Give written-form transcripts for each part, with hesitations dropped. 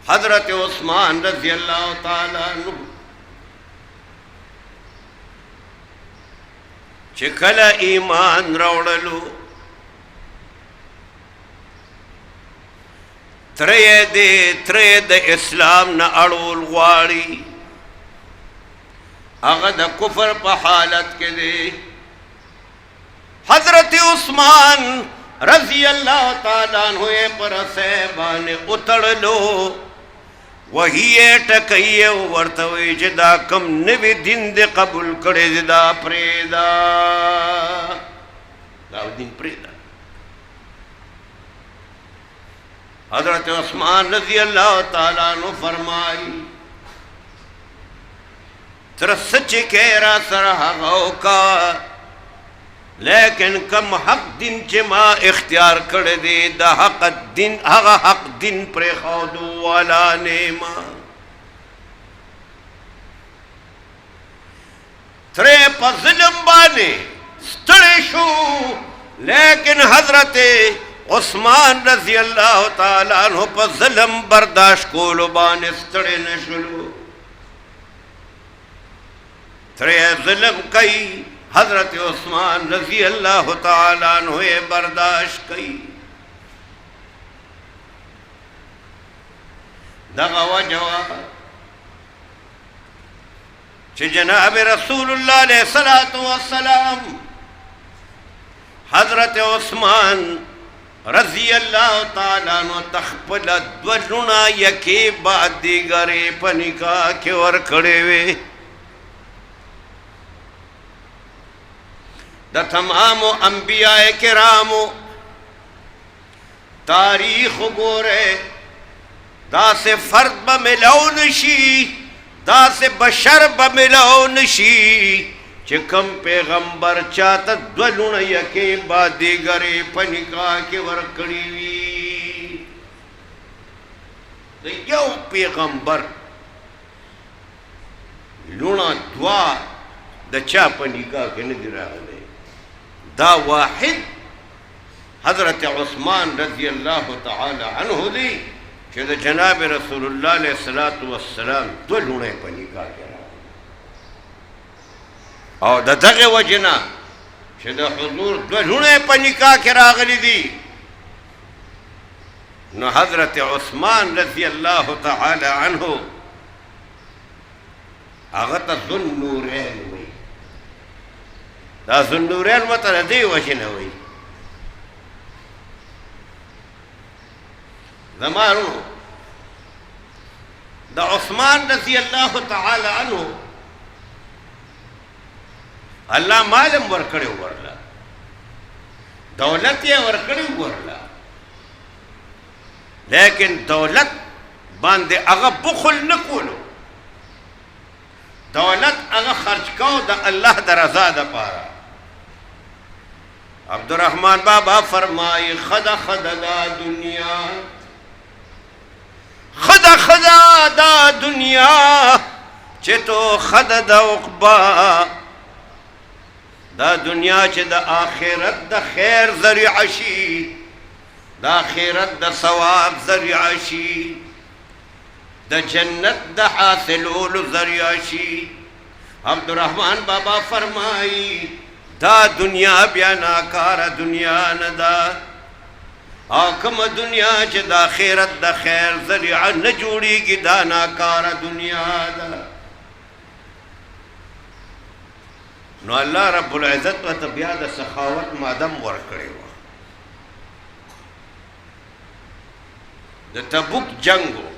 حضرت عثمان رضی اللہ تعالی عنہ چې کله ایمان راوړلو ترې د اسلام نه اړول غواړي هغه د کفر په حالت کې دی حضرت عثمان رضی اللہ تعالیٰ عنہ پر سیبان اتڑلو وہی ٹکئیے ورطوئی جدا کم نوی دین دے قبول کڑے جدا پریدا داو دین پریدا حضرت عثمان رضی اللہ تعالیٰ عنہ فرمائی ترسچ کہرا سرحاو کا لیکن کم حق دین چه ما اختیار کرده دا حق دین اغا حق دین پر خودو والا نیما ترے پا ظلم بانے ستڑے شو لیکن حضرت عثمان رضی اللہ تعالیٰ عنہ پا ظلم برداشت کولو بانے ستڑے نشلو ترے ظلم کئی حضرت عثمان رضی اللہ تعالیٰ عنہ برداشت کی دغا وجہ چھ جناب رسول اللہ علیہ السلام حضرت عثمان رضی اللہ تعالیٰ عنہ تخپل دولنا یکی بعد دیگرے پنکا کے ورکڑے وے دا تمام انبیاء کرامو تاریخ گورے دا سے فرد بملو نشی دا سے بشر بملو نشی چکم پیغمبر چاہتا دولون یکی با دیگرے پنکا کے ورکڑی وی دا یو پیغمبر لونا دعا دا چا پنکا کے ندر آگلے دا واحد حضرت عثمان رضی اللہ تعالی عنہ دی کہ دا جناب رسول اللہ علیہ السلام دو لونے پا نکاح کرا اور دا دغ وجنا کہ دا حضور دو لونے پا نکاح کرا غلی دی نو حضرت عثمان رضی اللہ تعالی عنہ آغتا ذن نورین ہوئی دا ذنورین مطلع دی وجنہ ہوئی زمانو دا عثمان رضی اللہ تعالی عنہ اللہ مالم ورکڑے ورلا دولت یہ ورکڑے ورلا لیکن دولت باندے اغا بخل نکولو دولت اغا خرچ کو دا اللہ دا رضا دا پارا عبدالرحمن بابا فرمائی خدا خدا دا دنیا خدا خدا دا دنیا چے تو خدا دا عقبا دا دنیا چے دا آخرت دا خیر ذریعہ شی دا آخرت دا ثواب ذریعہ شی دا جنت دا حاصلول ذریعہ شی عبدالرحمن بابا فرمائی دا دنیا بیا ناکار دنیا ندا آکم دنیا چھ دا خیرت دا خیر ذریعہ نجوڑی گی دا ناکار دنیا دا نو اللہ رب العزت و تبیا دا سخاوت مادم ورکڑے ہوا دا تبوک جنگو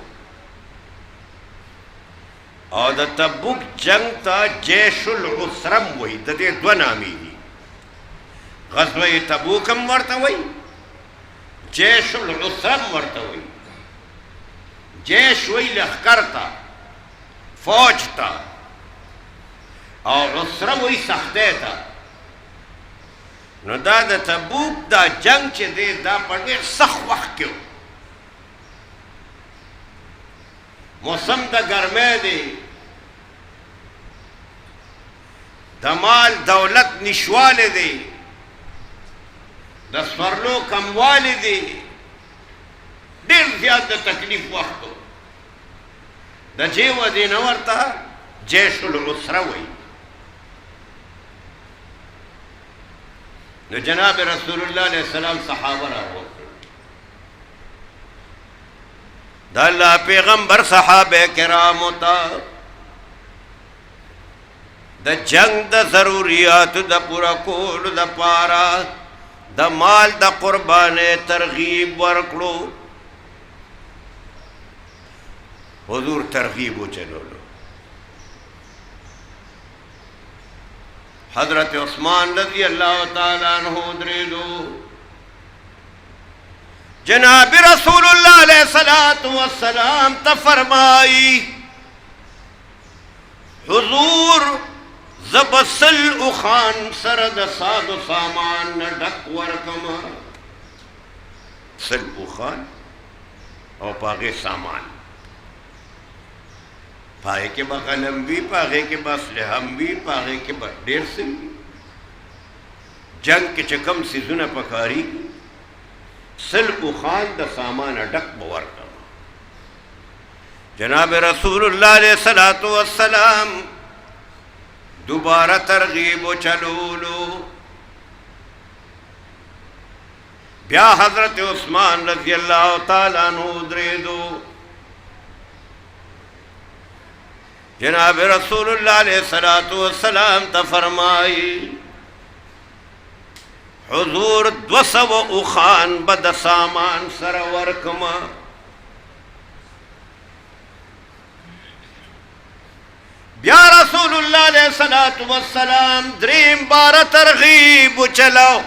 اور دا تبوک جنگ تا جیش العسرم وی دا دے دو نامی دی غزوہ تبوکم ورطا وی جیش العسرم ورطا وی جیش وی لخکر تا فوج تا اور عسرم وی سختے تا نو دا دا تبوک دا جنگ چے دے دا پڑھے سخ وقت کیوں موسم دا گرمے دے دمال دولت نشوال دے دا سورلو کموال دے دیر زیادہ تکلیف وقتو د جې ودې نه ورته جیش العسره وایي. نو جناب رسول الله علیه السلام صحابه راغوښتل. د الله پیغمبر صحابه کرامو ته د جنگ د ضروریاتو د پوره کولو دپاره د مال د قربانۍ ترغیب ورکړو. حضور ترغیب وچلولو. حضرت عثمان رضی اللہ تعالیٰ عنہ دریدو. جناب رسول اللہ علیہ السلام تفرمائی حضور زبسل اخان سرد ساد و سامان ڈک ورکما. سل اخان او پاگے سامان پاگے کے با غنم بھی پاگے کے با سلحم بھی پاگے کے با دیر سے بھی جنگ کے چکم سیزن پکاری سل اخان دا سامان ڈک بورکما. جناب رسول اللہ علیہ السلام دوبارہ ترغیب و چلولو. بیا حضرت عثمان رضی اللہ تعالیٰ عنہ دریدو. جناب رسول اللہ علیہ السلام تفرمائی حضور 200 اخان بد سامان سر ورکما. بیا رسول اللہ علیہ السلام دریم بار ترغیب چلاو.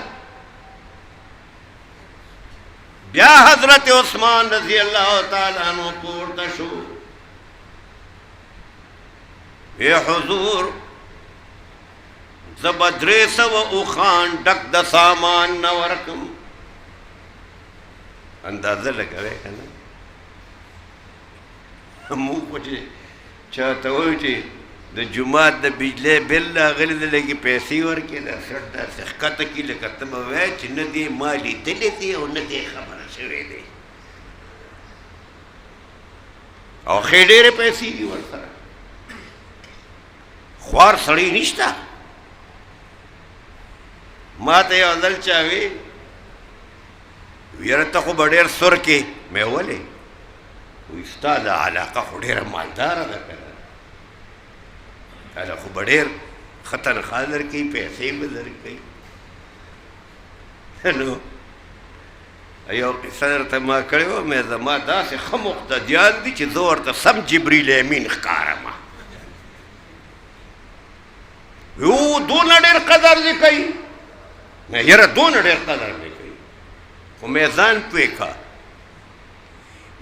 بیا حضرت عثمان رضی اللہ تعالیٰ عنہ پورتا شو. اے حضور زب 300 اخان ڈک دا سامان نورکم. اندازہ لگوے کنا مو پچھے چاہتا ہوئی چی دا جماعت دا بجلے بل آغلی دا لگی پیسی ورکی دا سر دا سخکتا کی لکتب ہوئے چی ندی مالی دلی تی او ندی خبر شوئے دی او خیڑیر پیسی دی ورسر خوار سڑی نشتا. ما تا یو دل چاوی ویرتا خو بڑیر سر کے میں ولے ویستا دا علاقہ خو دیر مالدار دا کرا علاقہ خو بڑیر خطن خادر کی پیسے بدر کی نو ایو قصدر تا ما کریو میں زما دا سے خمق دا دیان دی چی زور تا سم جبریل امین خکارما یو دون دیر قدر دی کئی میں یرا دون دیر قدر دی کئی خو میں زان پویکا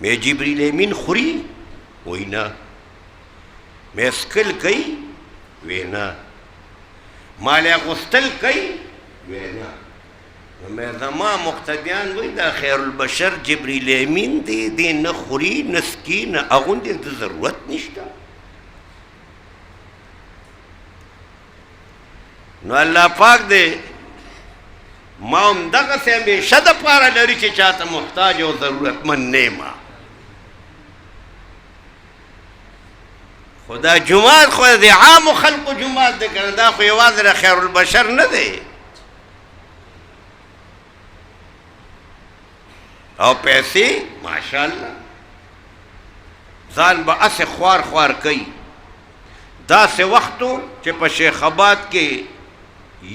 میں جبریل امین خوری وی نا میں سکل کئی وی نا مالی غستل کئی وی نا میں زما مقتدیان وی دا خیر البشر جبریل امین دی نا خوری نسکی نا اغن دی ضرورت نشتا. نو اللہ پاک دے ماؤم دقا سے ہمیشہ دا پارا لری چی چاہتا محتاج و ضرورت من نیما. خدا جماعت خدا دے عام و خلق و جماعت دے کرنا دا خوی واضح خیر البشر نہ دے او پیسے ماشاءاللہ ځان به اسې خوار خوار کوي. داسې وختو چې په شیخ آباد کې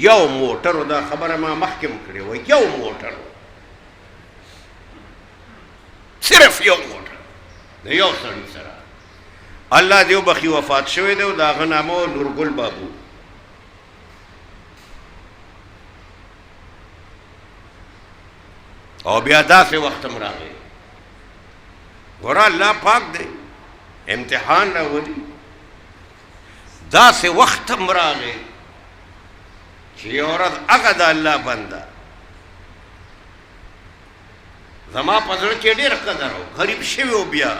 یو موټر دا خبره ما مخکې م کړې وه یو موټر صرف یو موټر د یو سړي سره الله دې وبخي وفات شوی دی او د هغه نامه و نورګل بابو. او بیا داسې وخت هم راغی ګوره الله پاک دی امتحان راولي. داسې وخت هم راغی چې یو ورځ هغه د الله بنده زما په زړه کې ډېر قدر و غریب شوی و بیا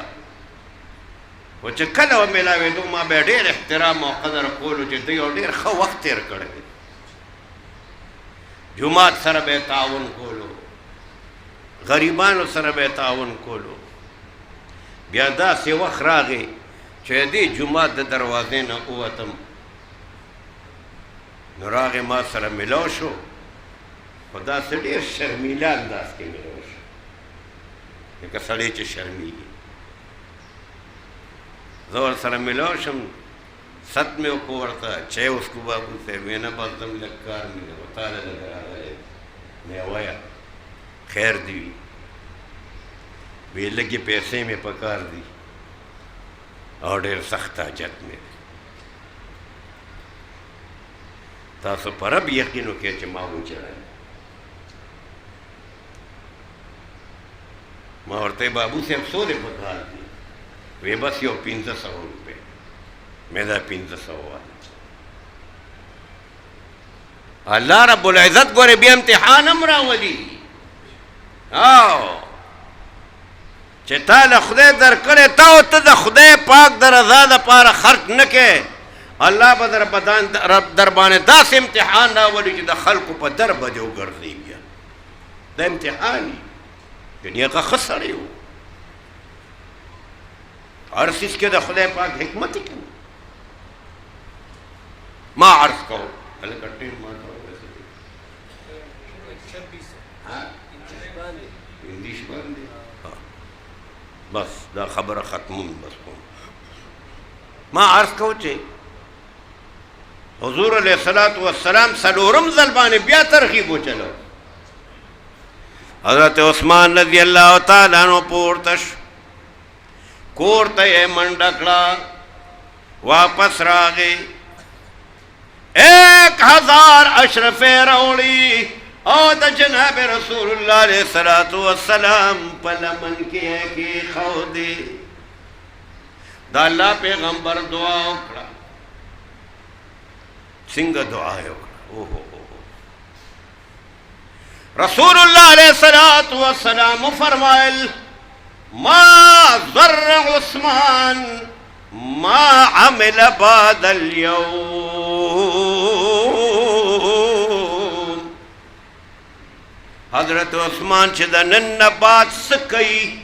خو چې کله ومیلاوېدو ما به ډېر احترام او قدر کولو چې دوی یو ډېر ښه وخت تېر کړی. جومات سره به یې تعاون کولو غریبانو سره به یې تعاون کولو. بیا داسې وخت راغی چې دې جمعه د دروازې نه ووتم نو راغې ما سره ملاو شو خو داسې ډېر شرمیله انداز کې ملاو شو لکه سړی چې شرمیږي زه ورسره ملاو شم ست مې وکړو ورته چای وڅښو بابو صاحب ویې نه بس زم لږ کار مې دی تاله لږ راغلی مې ویه خیر دې وي وی لږې پیسې مې په کار دي او ډېر سخت حاجت مې دی تاسو په رب یقین وکړئ چې ما وچړی ما ورته بابو صاحب څو دې په کار دي وی بس یو 1500 روپۍ مې دا 1500 والی الله رب العزت ګورې بیا امتحان هم راولي او چې تا له خدای در کړی تا او ته د خدای پاک د رضا دپاره خرچ نه کې الله به در باندې داسې امتحان راولي چې د خلکو په در به دې وګرځي بیا دا امتحان وي یعنې هغه ښه سړی و هر څیز کې د خدای پاک حکمت یې کوي ما عرض کوو هلکه ټیم ما ته ورسېږي انګلیش باندې بس دا خبره ختمون بس کوم ما عرض کوو چې حضور علیه الصلاۃ والسلام څلورم ځل باندې بیا ترغیب وچلو حضرت عثمان رضی الله تعالی عنہ پورته شو کور ته یې منډه کړه واپس راغی 1000 اشرفې راوړي او د جناب رسول الله علیه الصلاۃ والسلام په لمن کې کېښودې د الله پیغمبر دعا وکړه څنګه دعا یې وکړه اوهو رسول الله علیه الصلاۃ والسلام فرمایل ما ضر عثمان ما عمل بعد اليوم حضرت عثمان چې د نن نه بعد څه کوي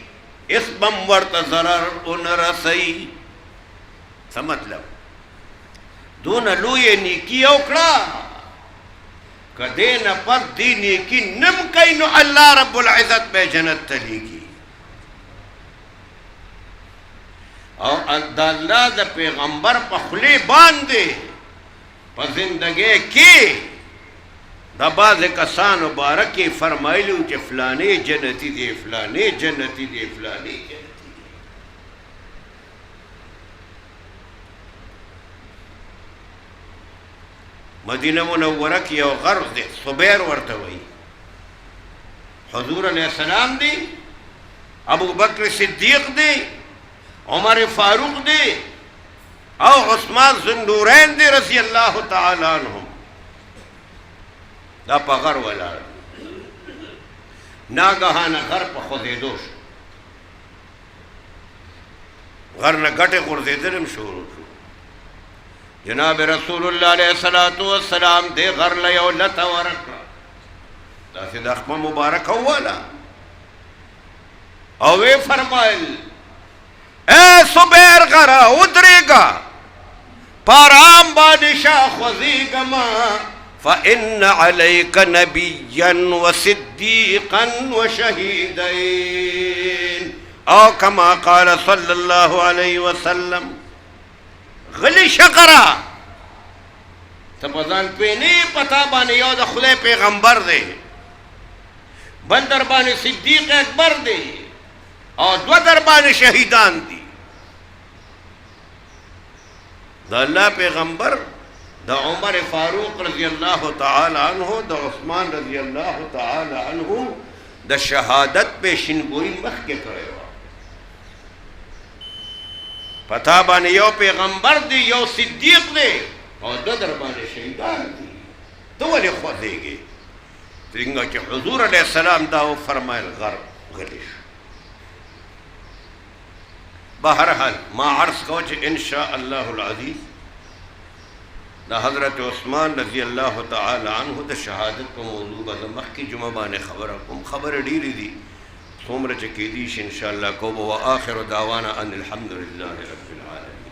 اس بم ورته ضرر ونه رسوي څه مطلب دونه لویه نیکي وکړه که دې نه پس دې نیکي نم کوي نو الله رب العزت به جنت ته لیږي او د الله د پیغمبر په خولې باندې په زندګۍ کې د بعضې کسانو باره کې فرمایلي وو چې فلانې جنتي دی فلانې جنتي دی فلانې جنتي دی مدینه منوره کې یو غر دی صبیر ورته وایي حضور علیه السلام دی ابو بکر صدیق دی عمر فاروق دی او عثمان ذوالنورین دی رضی اللہ تعالی عنہم دا پا غر ولاړ ناګهانه غر په خوځېدو شو غر نه ګټې غورځېدل هم شروع شو جناب رسول الله علیه الصلاۃ والسلام دې غر له یو لته ورکړه داسې د خپه مبارکه وواله او وی فرمایل اے صبیر غرا ادریگا پارام بادشاہ خوزیگما فإن عليك نبيا وصديقا وشهيدين او كما قال صلى الله عليه وسلم غلی شقرا تپزان پینی پتا بانے یو دا خدای پیغمبر دے بندر بانے صدیق اکبر دے اور دو دربان شہیدان دی دا اللہ پیغمبر دا عمر فاروق رضی اللہ تعالی عنہ دا عثمان رضی اللہ تعالی عنہ دا شہادت پہ شنگوئی مخ کے کرے ہوا پتا بانے یو پیغمبر دی یو صدیق دے اور دو دربان شہیدان دی دو ولی خود دے گے تنگا کہ حضور علیہ السلام داو فرمائل غر غلیش بہرحال ما عرض کو چې انشاء الله العزیز دا حضرت عثمان رضی اللہ تعالی عنہ دا شہادت کو موضوع با دا مخ کی جمعہ بانے خبر کوم خبر ډیری دی څومره چې کېدی شي انشاءالله کوو. وآخر دعوانا ان الحمد لله رب العالمین.